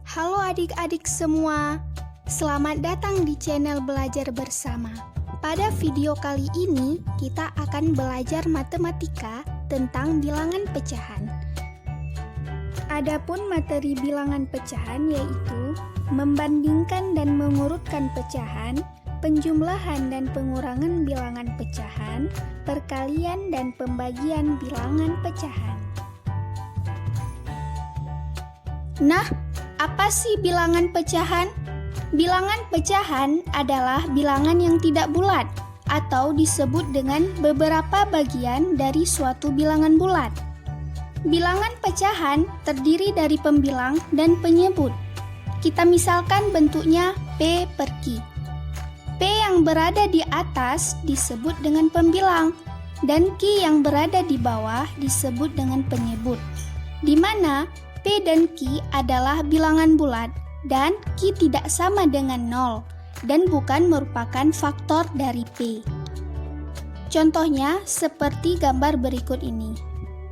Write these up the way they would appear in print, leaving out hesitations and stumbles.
Halo adik-adik semua, selamat datang di channel Belajar Bersama. Pada video kali ini, kita akan belajar matematika tentang bilangan pecahan. Adapun materi bilangan pecahan yaitu membandingkan dan mengurutkan pecahan, penjumlahan dan pengurangan bilangan pecahan, perkalian dan pembagian bilangan pecahan. Nah, apa sih bilangan pecahan? Bilangan pecahan adalah bilangan yang tidak bulat atau disebut dengan beberapa bagian dari suatu bilangan bulat. Bilangan pecahan terdiri dari pembilang dan penyebut. Kita misalkan bentuknya P per Q. P yang berada di atas disebut dengan pembilang dan Q yang berada di bawah disebut dengan penyebut, di mana P dan Q adalah bilangan bulat dan Q tidak sama dengan 0 dan bukan merupakan faktor dari P. Contohnya seperti gambar berikut ini.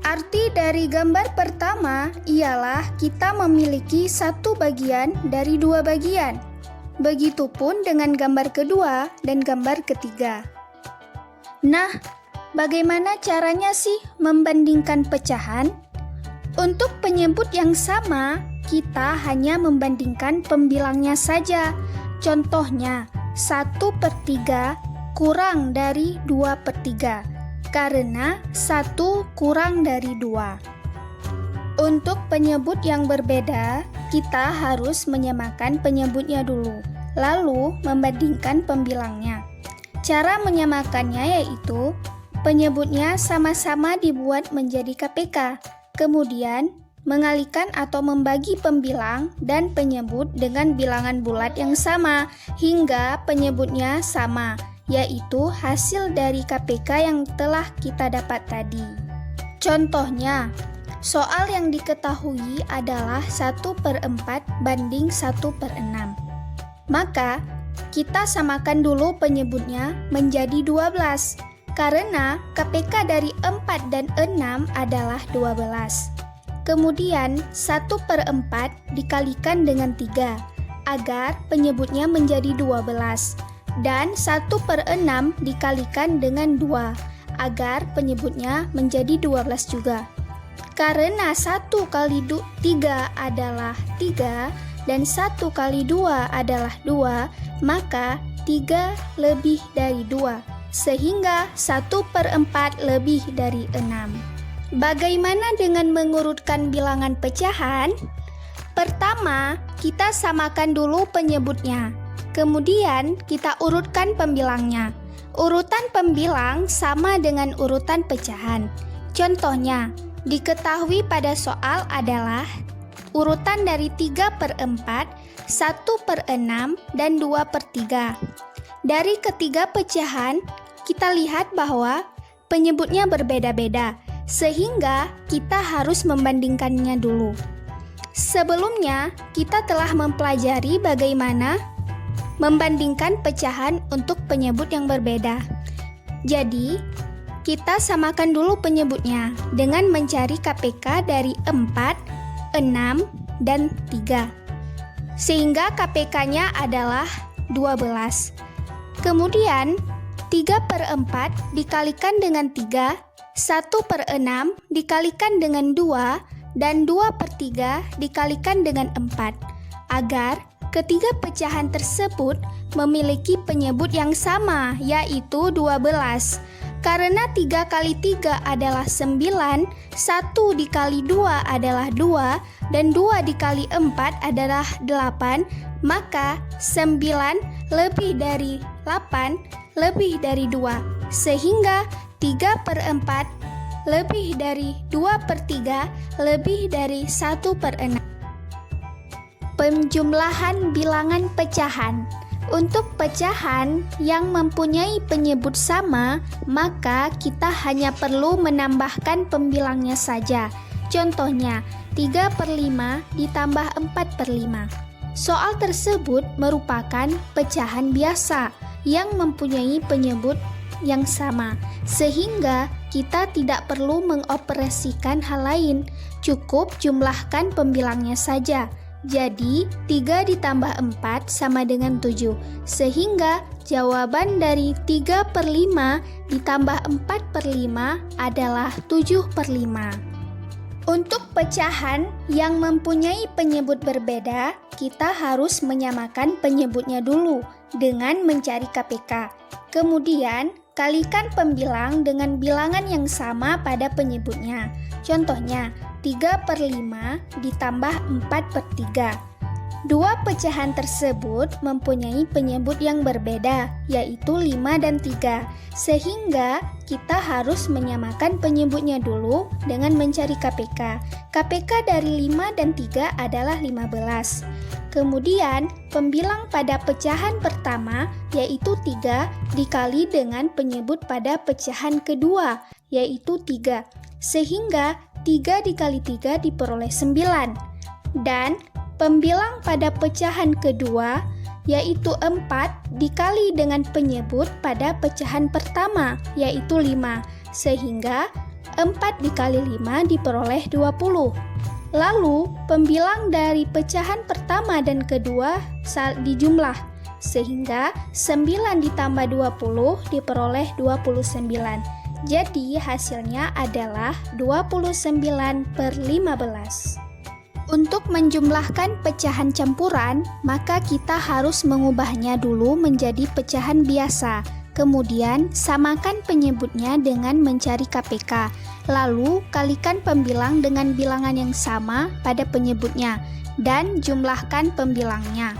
Arti dari gambar pertama ialah kita memiliki satu bagian dari dua bagian. Begitupun dengan gambar kedua dan gambar ketiga. Nah, bagaimana caranya sih membandingkan pecahan? Untuk penyebut yang sama, kita hanya membandingkan pembilangnya saja. Contohnya, 1/3 kurang dari 2/3, karena 1 kurang dari 2. Untuk penyebut yang berbeda, kita harus menyamakan penyebutnya dulu, lalu membandingkan pembilangnya. Cara menyamakannya yaitu, penyebutnya sama-sama dibuat menjadi KPK. Kemudian, mengalihkan atau membagi pembilang dan penyebut dengan bilangan bulat yang sama hingga penyebutnya sama, yaitu hasil dari KPK yang telah kita dapat tadi. Contohnya, soal yang diketahui adalah 1/4 banding 1/6. Maka, kita samakan dulu penyebutnya menjadi 12. Karena KPK dari 4 dan 6 adalah 12. Kemudian 1/4 dikalikan dengan 3 agar penyebutnya menjadi 12. Dan 1/6 dikalikan dengan 2 agar penyebutnya menjadi 12 juga. Karena 1 kali 3 adalah 3 dan 1 kali 2 adalah 2, maka 3 lebih dari 2. Sehingga 1/4 lebih dari 6. Bagaimana dengan mengurutkan bilangan pecahan? Pertama, kita samakan dulu penyebutnya. Kemudian, kita urutkan pembilangnya. Urutan pembilang sama dengan urutan pecahan. Contohnya, diketahui pada soal adalah urutan dari 3/4, 1/6, dan 2/3. Dari ketiga pecahan, kita lihat bahwa penyebutnya berbeda-beda, sehingga kita harus membandingkannya dulu. Sebelumnya, kita telah mempelajari bagaimana membandingkan pecahan untuk penyebut yang berbeda. Jadi, kita samakan dulu penyebutnya dengan mencari KPK dari 4, 6, dan 3. Sehingga KPK-nya adalah 12. Kemudian, 3/4 dikalikan dengan 3, 1/6 dikalikan dengan 2, dan 2/3 dikalikan dengan 4, agar ketiga pecahan tersebut memiliki penyebut yang sama, yaitu 12. Karena 3 kali 3 adalah 9, 1 dikali 2 adalah 2, dan 2 dikali 4 adalah 8, maka 9 lebih dari 8 lebih dari 2, sehingga 3/4 lebih dari 2/3 lebih dari 1/6. Penjumlahan bilangan pecahan. Untuk pecahan yang mempunyai penyebut sama, maka kita hanya perlu menambahkan pembilangnya saja. Contohnya, 3/5 ditambah 4/5. Soal tersebut merupakan pecahan biasa yang mempunyai penyebut yang sama, sehingga kita tidak perlu mengoperasikan hal lain, cukup jumlahkan pembilangnya saja. Jadi 3 ditambah 4 sama dengan 7. Sehingga jawaban dari 3/5 ditambah 4/5 adalah 7/5. Untuk pecahan yang mempunyai penyebut berbeda, kita harus menyamakan penyebutnya dulu dengan mencari KPK. Kemudian, kalikan pembilang dengan bilangan yang sama pada penyebutnya. Contohnya, 3/5 ditambah 4/3. Dua pecahan tersebut mempunyai penyebut yang berbeda, yaitu 5 dan 3. Sehingga kita harus menyamakan penyebutnya dulu dengan mencari KPK. KPK dari 5 dan 3 adalah 15. Kemudian, pembilang pada pecahan pertama, yaitu 3, dikali dengan penyebut pada pecahan kedua, yaitu 3. Sehingga 3 dikali 3 diperoleh 9. Dan pembilang pada pecahan kedua, yaitu 4, dikali dengan penyebut pada pecahan pertama, yaitu 5. Sehingga 4 dikali 5 diperoleh 20. Lalu, pembilang dari pecahan pertama dan kedua dijumlah. Sehingga 9 ditambah 20 diperoleh 29. Jadi, hasilnya adalah 29/15. Untuk menjumlahkan pecahan campuran, maka kita harus mengubahnya dulu menjadi pecahan biasa. Kemudian, samakan penyebutnya dengan mencari KPK. Lalu, kalikan pembilang dengan bilangan yang sama pada penyebutnya, dan jumlahkan pembilangnya.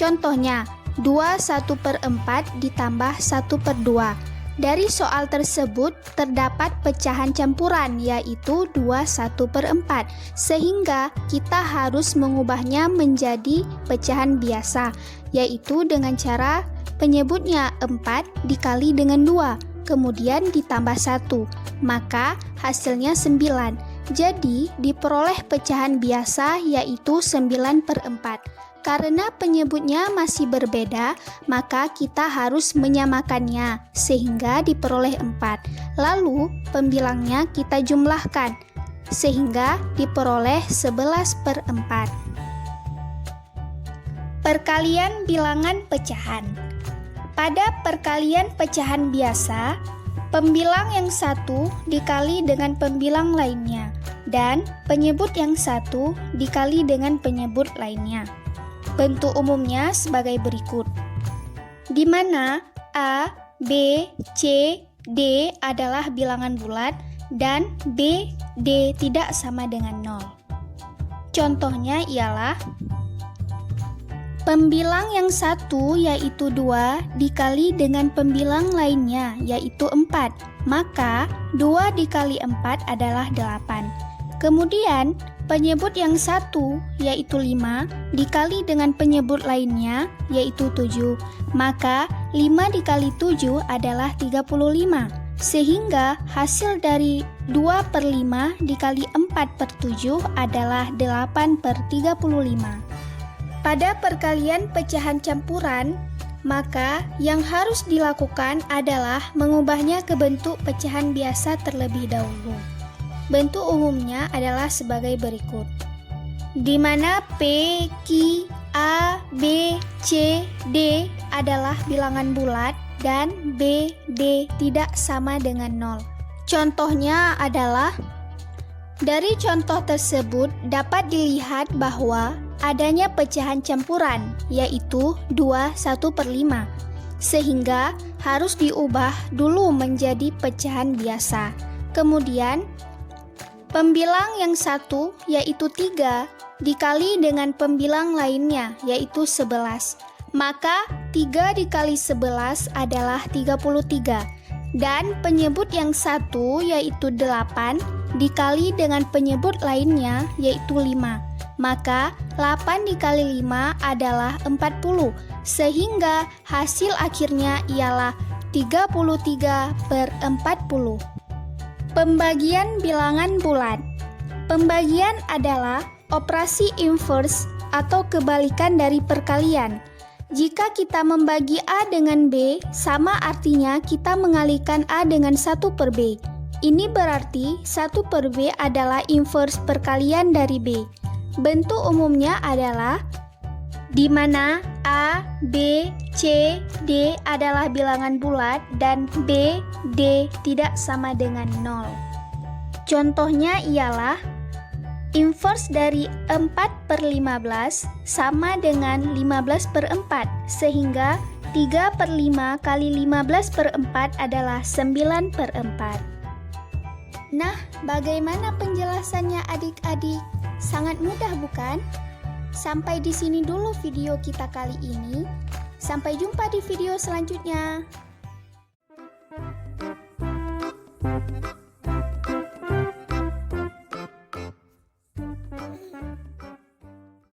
Contohnya, 2/1/4 ditambah 1/2. Dari soal tersebut terdapat pecahan campuran, yaitu 2/1/4, sehingga kita harus mengubahnya menjadi pecahan biasa, yaitu dengan cara penyebutnya 4 dikali dengan 2, kemudian ditambah 1, maka hasilnya 9. Jadi diperoleh pecahan biasa yaitu 9/4. Karena penyebutnya masih berbeda, maka kita harus menyamakannya sehingga diperoleh 4. Lalu pembilangnya kita jumlahkan sehingga diperoleh 11/4. Perkalian bilangan pecahan. Pada perkalian pecahan biasa, pembilang yang satu dikali dengan pembilang lainnya dan penyebut yang satu dikali dengan penyebut lainnya. Bentuk umumnya sebagai berikut, di mana A, B, C, D adalah bilangan bulat dan B, D tidak sama dengan 0. Contohnya ialah pembilang yang satu yaitu 2 dikali dengan pembilang lainnya yaitu 4, maka 2 dikali 4 adalah 8. Kemudian, penyebut yang satu yaitu 5 dikali dengan penyebut lainnya yaitu 7, maka 5 dikali 7 adalah 35. Sehingga hasil dari 2/5 dikali 4/7 adalah 8/35. Pada perkalian pecahan campuran, maka yang harus dilakukan adalah mengubahnya ke bentuk pecahan biasa terlebih dahulu. Bentuk umumnya adalah sebagai berikut, di mana P, Q, A, B, C, D adalah bilangan bulat dan B, D tidak sama dengan 0. Contohnya adalah, dari contoh tersebut dapat dilihat bahwa adanya pecahan campuran, yaitu 2/1/5, sehingga harus diubah dulu menjadi pecahan biasa. Kemudian, pembilang yang satu yaitu 3 dikali dengan pembilang lainnya yaitu 11. Maka 3 dikali 11 adalah 33. Dan penyebut yang satu yaitu 8 dikali dengan penyebut lainnya yaitu 5. Maka 8 dikali 5 adalah 40. Sehingga hasil akhirnya ialah 33/40. Pembagian bilangan bulat. Pembagian adalah operasi inverse atau kebalikan dari perkalian. Jika kita membagi A dengan B, sama artinya kita mengalihkan A dengan 1/B. Ini berarti 1/B adalah inverse perkalian dari B. Bentuk umumnya adalah di mana A, B, C, D adalah bilangan bulat dan B, D tidak sama dengan 0. Contohnya ialah inverse dari 4/15 sama dengan 15/4, sehingga 3/5 kali 15/4 adalah 9/4. Nah, bagaimana penjelasannya adik-adik? Sangat mudah bukan? Sampai di sini dulu video kita kali ini. Sampai jumpa di video selanjutnya.